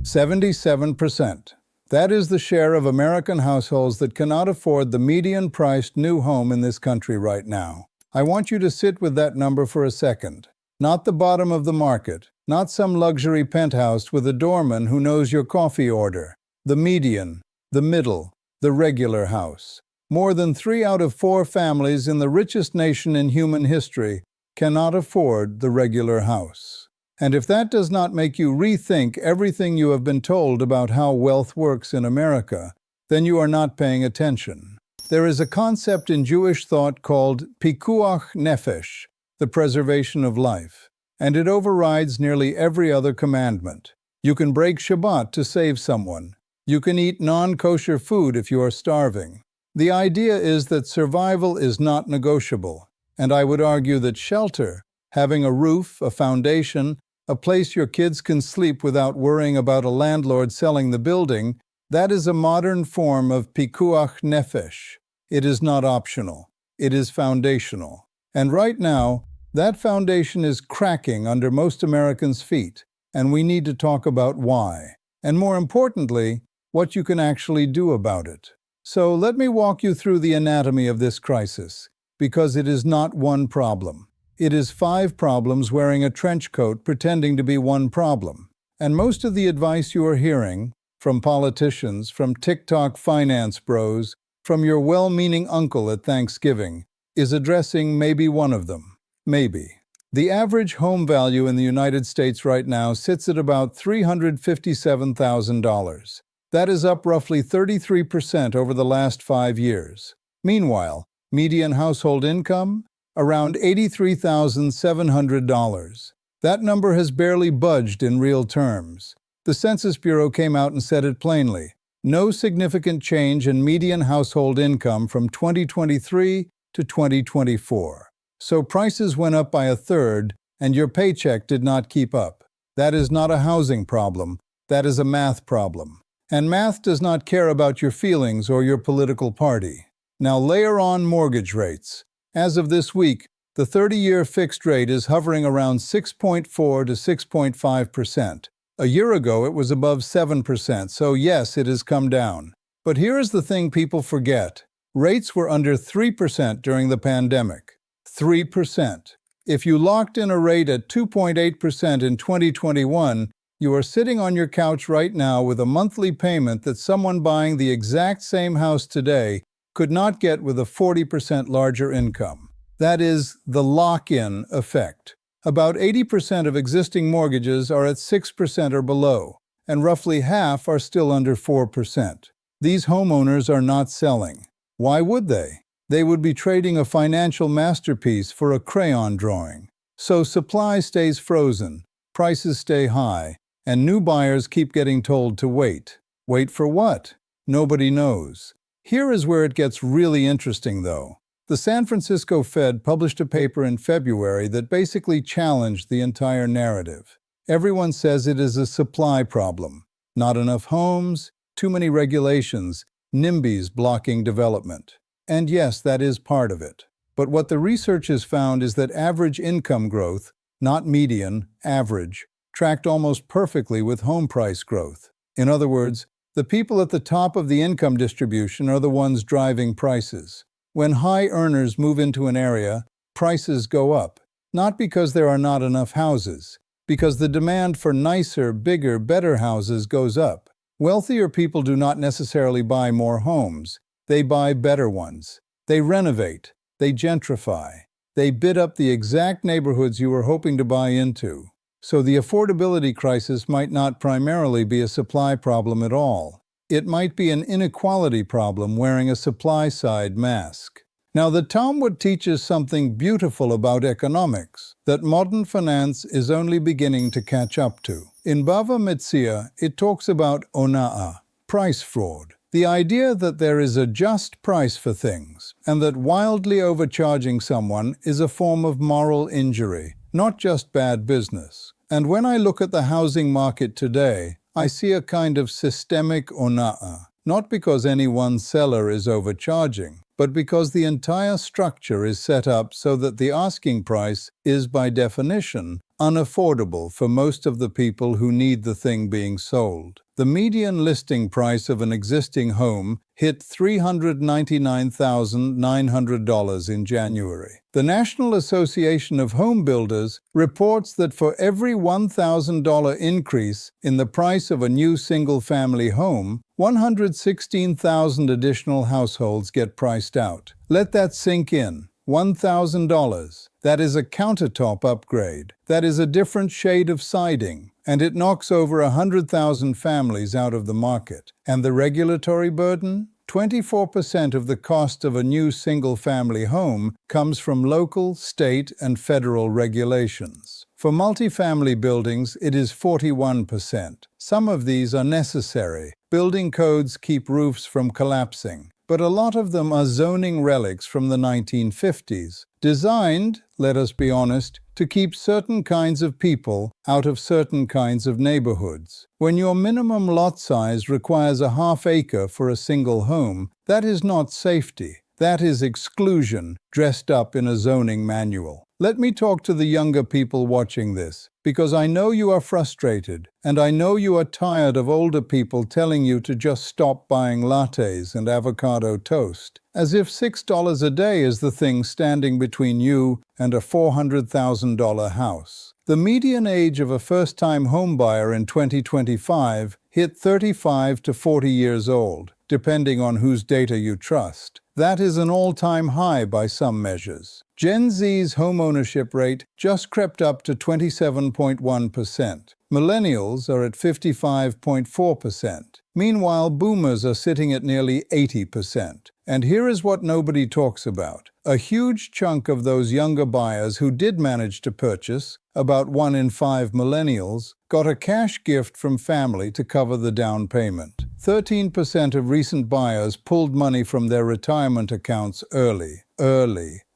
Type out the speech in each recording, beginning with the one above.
77%. That is the share of American households that cannot afford the median-priced new home in this country right now. I want you to sit with that number for a second. Not the bottom of the market, not some luxury penthouse with a doorman who knows your coffee order. The median, the middle, the regular house. More than 3 out of 4 families in the richest nation in human history cannot afford the regular house. And if that does not make you rethink everything you have been told about how wealth works in America, then you are not paying attention. There is a concept in Jewish thought called pikuach nefesh, the preservation of life, and it overrides nearly every other commandment. You can break Shabbat to save someone. You can eat non-kosher food if you are starving. The idea is that survival is not negotiable, and I would argue that shelter, having a roof, a foundation, a place your kids can sleep without worrying about a landlord selling the building, that is a modern form of pikuach nefesh. It is not optional. It is foundational. And right now, that foundation is cracking under most Americans' feet, and we need to talk about why. And more importantly, what you can actually do about it. So let me walk you through the anatomy of this crisis, because it is not one problem. It is 5 problems wearing a trench coat pretending to be one problem. And most of the advice you are hearing, from politicians, from TikTok finance bros, from your well-meaning uncle at Thanksgiving, is addressing maybe one of them. Maybe. The average home value in the United States right now sits at about $357,000. That is up roughly 33% over the last 5 years. Meanwhile, median household income? Around $83,700. That number has barely budged in real terms. The Census Bureau came out and said it plainly. No significant change in median household income from 2023 to 2024. So prices went up by 1/3, and your paycheck did not keep up. That is not a housing problem. That is a math problem. And math does not care about your feelings or your political party. Now layer on mortgage rates. As of this week, the 30-year fixed rate is hovering around 6.4 to 6.5%. A year ago, it was above 7%, so yes, it has come down. But here is the thing people forget. Rates were under 3% during the pandemic. 3%. If you locked in a rate at 2.8% in 2021, you are sitting on your couch right now with a monthly payment that someone buying the exact same house today could not get with a 40% larger income. That is the lock-in effect. About 80% of existing mortgages are at 6% or below, and roughly half are still under 4%. These homeowners are not selling. Why would they? They would be trading a financial masterpiece for a crayon drawing. So supply stays frozen, prices stay high, and new buyers keep getting told to wait. Wait for what? Nobody knows. Here is where it gets really interesting, though. The San Francisco Fed published a paper in February that basically challenged the entire narrative. Everyone says it is a supply problem. Not enough homes, too many regulations, NIMBYs blocking development. And yes, that is part of it. But what the research has found is that average income growth, not median, average, tracked almost perfectly with home price growth. In other words, the people at the top of the income distribution are the ones driving prices. When high earners move into an area, prices go up, not because there are not enough houses, because the demand for nicer, bigger, better houses goes up. Wealthier people do not necessarily buy more homes. They buy better ones. They renovate. They gentrify. They bid up the exact neighborhoods you were hoping to buy into. So the affordability crisis might not primarily be a supply problem at all. It might be an inequality problem wearing a supply-side mask. Now, the Talmud teaches something beautiful about economics that modern finance is only beginning to catch up to. In Bava Metzia, it talks about ona'ah, price fraud. The idea that there is a just price for things, and that wildly overcharging someone is a form of moral injury, not just bad business. And when I look at the housing market today, I see a kind of systemic ona'ah, not because any one seller is overcharging, but because the entire structure is set up so that the asking price is, by definition, unaffordable for most of the people who need the thing being sold. The median listing price of an existing home hit $399,900 in January. The National Association of Home Builders reports that for every $1,000 increase in the price of a new single-family home, 116,000 additional households get priced out. Let that sink in. $1,000. That is a countertop upgrade. That is a different shade of siding. And it knocks over 100,000 families out of the market. And the regulatory burden? 24% of the cost of a new single-family home comes from local, state, and federal regulations. For multifamily buildings, it is 41%. Some of these are necessary. Building codes keep roofs from collapsing. But a lot of them are zoning relics from the 1950s, designed, let us be honest, to keep certain kinds of people out of certain kinds of neighborhoods. When your minimum lot size requires a half acre for a single home, that is not safety. That is exclusion dressed up in a zoning manual. Let me talk to the younger people watching this, because I know you are frustrated, and I know you are tired of older people telling you to just stop buying lattes and avocado toast, as if $6 a day is the thing standing between you and a $400,000 house. The median age of a first-time homebuyer in 2025 hit 35 to 40 years old, depending on whose data you trust. That is an all-time high by some measures. Gen Z's homeownership rate just crept up to 27.1%. Millennials are at 55.4%. Meanwhile, boomers are sitting at nearly 80%. And here is what nobody talks about. A huge chunk of those younger buyers who did manage to purchase, about 1 in 5 millennials, got a cash gift from family to cover the down payment. 13% of recent buyers pulled money from their retirement accounts early.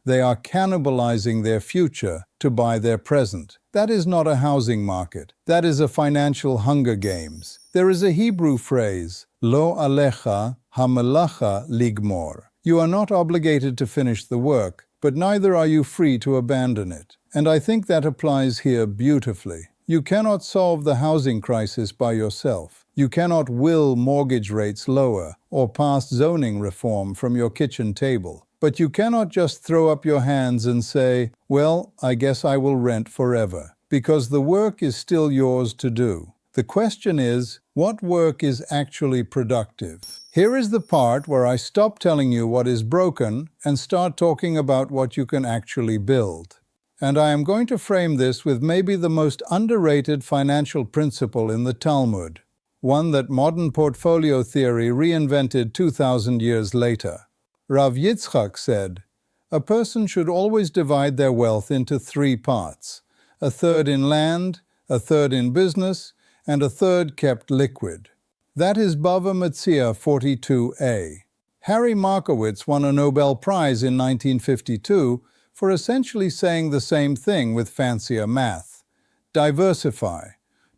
They are cannibalizing their future to buy their present. That is not a housing market. That is a financial Hunger Games. There is a Hebrew phrase, Lo alecha hamelacha ligmor. You are not obligated to finish the work, but neither are you free to abandon it. And I think that applies here beautifully. You cannot solve the housing crisis by yourself. You cannot will mortgage rates lower or pass zoning reform from your kitchen table. But you cannot just throw up your hands and say, well, I guess I will rent forever, because the work is still yours to do. The question is, what work is actually productive? Here is the part where I stop telling you what is broken and start talking about what you can actually build. And I am going to frame this with maybe the most underrated financial principle in the Talmud, one that modern portfolio theory reinvented 2,000 years later. Rav Yitzchak said, a person should always divide their wealth into 3 parts, a third in land, a third in business, and a third kept liquid. That is Bava Metzia 42a. Harry Markowitz won a Nobel Prize in 1952 for essentially saying the same thing with fancier math. Diversify.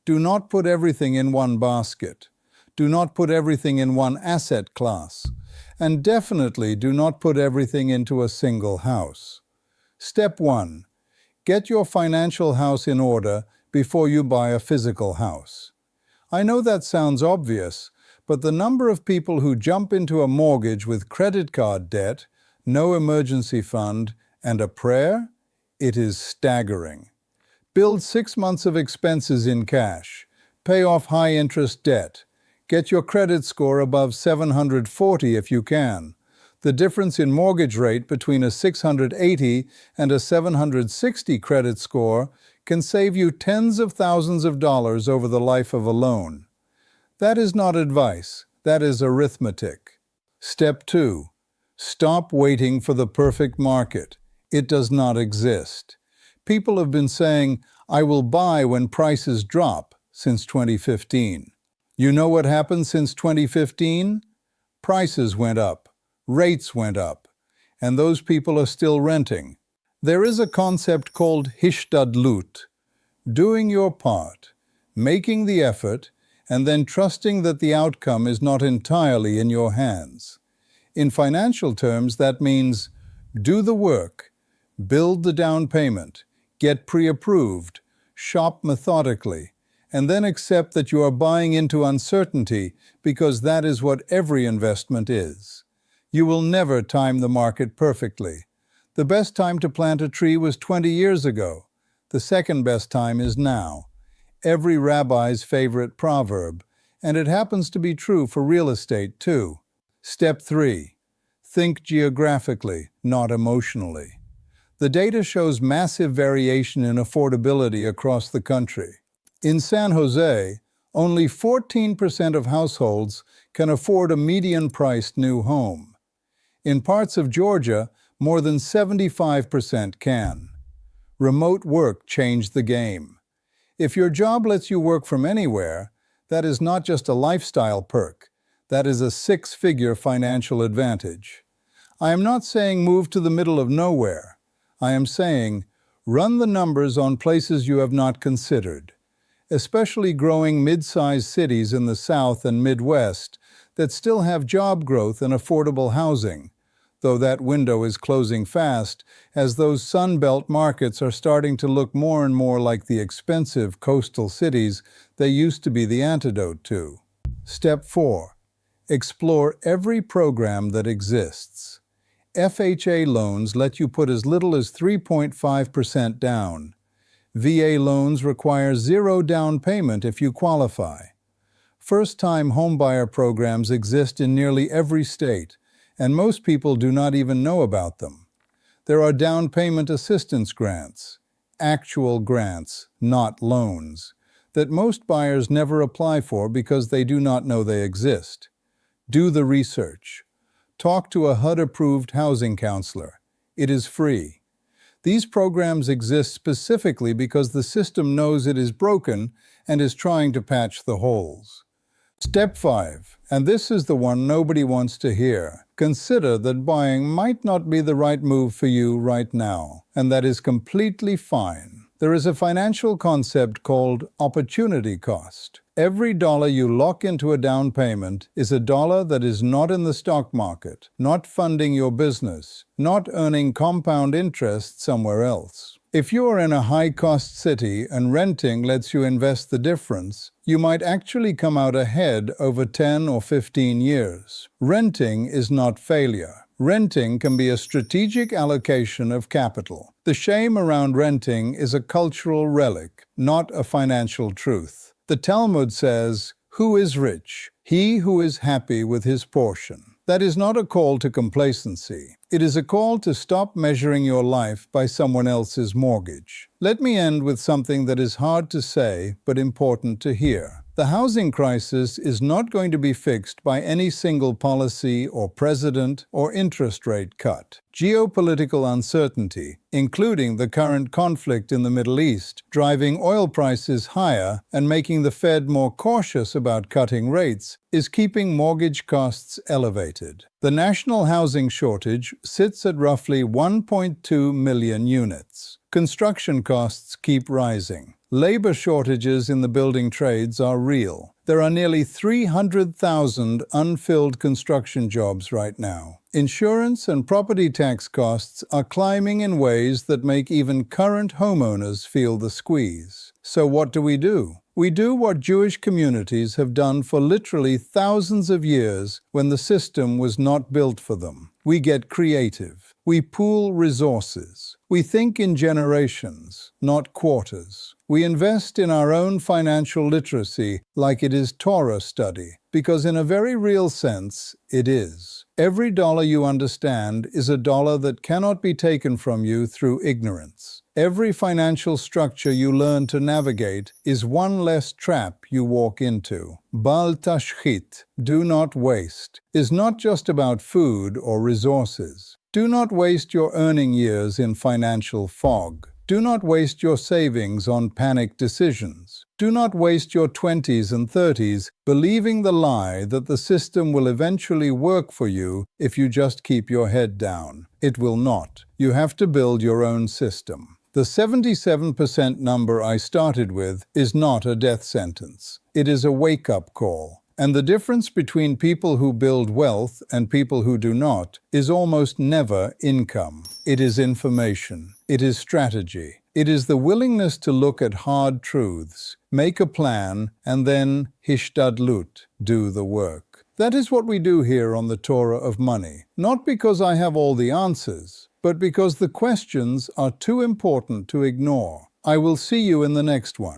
Do not put everything in one basket. Do not put everything in one asset class. And definitely do not put everything into a single house. Step 1. Get your financial house in order before you buy a physical house. I know that sounds obvious, but the number of people who jump into a mortgage with credit card debt, no emergency fund, and a prayer, it is staggering. Build 6 months of expenses in cash. Pay off high-interest debt. Get your credit score above 740 if you can. The difference in mortgage rate between a 680 and a 760 credit score can save you tens of thousands of dollars over the life of a loan. That is not advice, that is arithmetic. Step 2. Stop waiting for the perfect market. It does not exist. People have been saying, I will buy when prices drop, since 2015. You know what happened since 2015? Prices went up, rates went up, and those people are still renting. There is a concept called hishtadlut, doing your part, making the effort, and then trusting that the outcome is not entirely in your hands. In financial terms, that means do the work, build the down payment, get pre-approved, shop methodically, and then accept that you are buying into uncertainty because that is what every investment is. You will never time the market perfectly. The best time to plant a tree was 20 years ago. The second best time is now. Every rabbi's favorite proverb, and it happens to be true for real estate too. Step 3. Think geographically, not emotionally. The data shows massive variation in affordability across the country. In San Jose, only 14% of households can afford a median-priced new home. In parts of Georgia, more than 75% can. Remote work changed the game. If your job lets you work from anywhere, that is not just a lifestyle perk, that is a six-figure financial advantage. I am not saying move to the middle of nowhere. I am saying run the numbers on places you have not considered, especially growing mid-sized cities in the South and Midwest that still have job growth and affordable housing, though that window is closing fast as those Sun Belt markets are starting to look more and more like the expensive coastal cities they used to be the antidote to. Step 4. Explore every program that exists. FHA loans let you put as little as 3.5% down. VA loans require zero down payment if you qualify. First-time homebuyer programs exist in nearly every state, and most people do not even know about them. There are down payment assistance grants, actual grants, not loans, that most buyers never apply for because they do not know they exist. Do the research. Talk to a HUD-approved housing counselor. It is free. These programs exist specifically because the system knows it is broken and is trying to patch the holes. Step 5, and this is the one nobody wants to hear. Consider that buying might not be the right move for you right now, and that is completely fine. There is a financial concept called opportunity cost. Every dollar you lock into a down payment is a dollar that is not in the stock market, not funding your business, not earning compound interest somewhere else. If you are in a high-cost city and renting lets you invest the difference, you might actually come out ahead over 10 or 15 years. Renting is not failure. Renting can be a strategic allocation of capital. The shame around renting is a cultural relic, not a financial truth. The Talmud says, "Who is rich? He who is happy with his portion." That is not a call to complacency. It is a call to stop measuring your life by someone else's mortgage. Let me end with something that is hard to say, but important to hear. The housing crisis is not going to be fixed by any single policy or president or interest rate cut. Geopolitical uncertainty, including the current conflict in the Middle East, driving oil prices higher and making the Fed more cautious about cutting rates, is keeping mortgage costs elevated. The national housing shortage sits at roughly 1.2 million units. Construction costs keep rising. Labor shortages in the building trades are real. There are nearly 300,000 unfilled construction jobs right now. Insurance and property tax costs are climbing in ways that make even current homeowners feel the squeeze. So what do? We do what Jewish communities have done for literally thousands of years when the system was not built for them. We get creative. We pool resources. We think in generations, not quarters. We invest in our own financial literacy like it is Torah study, because in a very real sense, it is. Every dollar you understand is a dollar that cannot be taken from you through ignorance. Every financial structure you learn to navigate is one less trap you walk into. Bal tashchit, do not waste, is not just about food or resources. Do not waste your earning years in financial fog. Do not waste your savings on panic decisions. Do not waste your 20s and 30s believing the lie that the system will eventually work for you if you just keep your head down. It will not. You have to build your own system. The 77% number I started with is not a death sentence. It is a wake-up call. And the difference between people who build wealth and people who do not is almost never income. It is information. It is strategy. It is the willingness to look at hard truths, make a plan, and then hishtadlut, do the work. That is what we do here on the Torah of Money. Not because I have all the answers, but because the questions are too important to ignore. I will see you in the next one.